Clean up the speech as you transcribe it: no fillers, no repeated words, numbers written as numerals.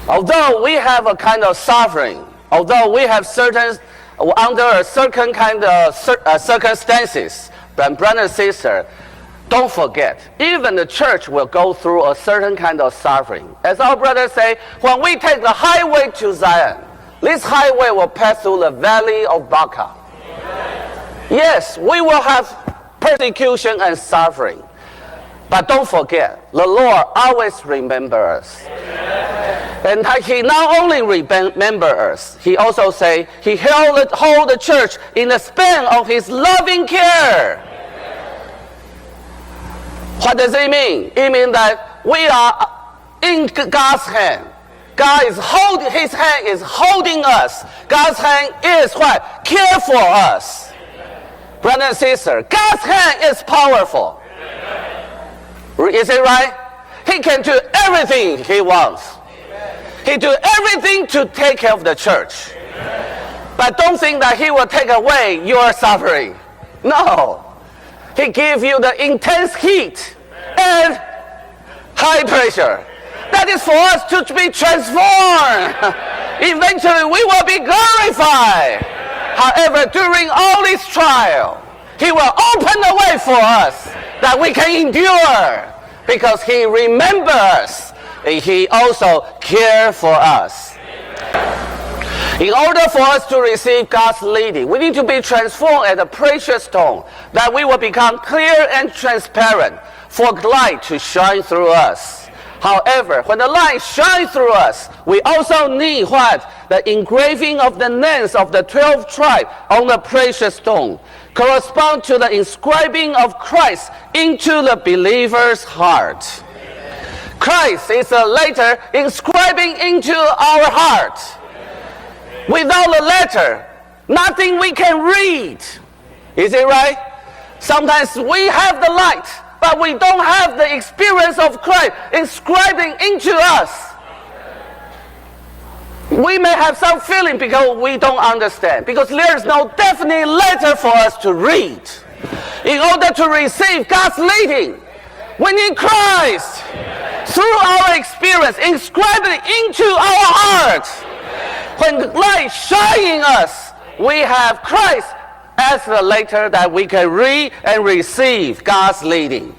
Although we have a kind of suffering, although we have under a certain kind of circumstances, but brother and sister, don't forget, even the church will go through a certain kind of suffering. As our brothers say, when we take the highway to Zion, this highway will pass through the valley of Baca. Yes, we will have persecution and suffering. But don't forget, the Lord always remembers us. And He not only remembers us, He also say He hold the church in the span of His loving care. What does it mean? It means that we are in God's hand. His hand is holding us. God's hand is what? Care for us. Brother and sister, God's hand is powerful. Is it right? He can do everything He wants. He do everything to take care of the church. But don't think that He will take away your suffering. No. He gives you the intense heat and high pressure. That is for us to be transformed. Eventually we will be glorified. However, during all this trial, He will open the way for us that we can endure, because He remembers and He also cares for us. In order for us to receive God's leading, we need to be transformed as a precious stone, that we will become clear and transparent for light to shine through us. However, when the light shines through us, we also need what? The engraving of the names of the 12 tribes on the precious stone, correspond to the inscribing of Christ into the believer's heart. Christ is a letter inscribing into our heart. Without the letter, nothing we can read. Is it right? Sometimes we have the light, but we don't have the experience of Christ inscribing into us. We may have some feeling because we don't understand, because there is no definite letter for us to read. In order to receive God's leading, we need Christ through our experience, inscribing into our heart. When the light shining us, we have Christ as the letter that we can read and receive God's leading.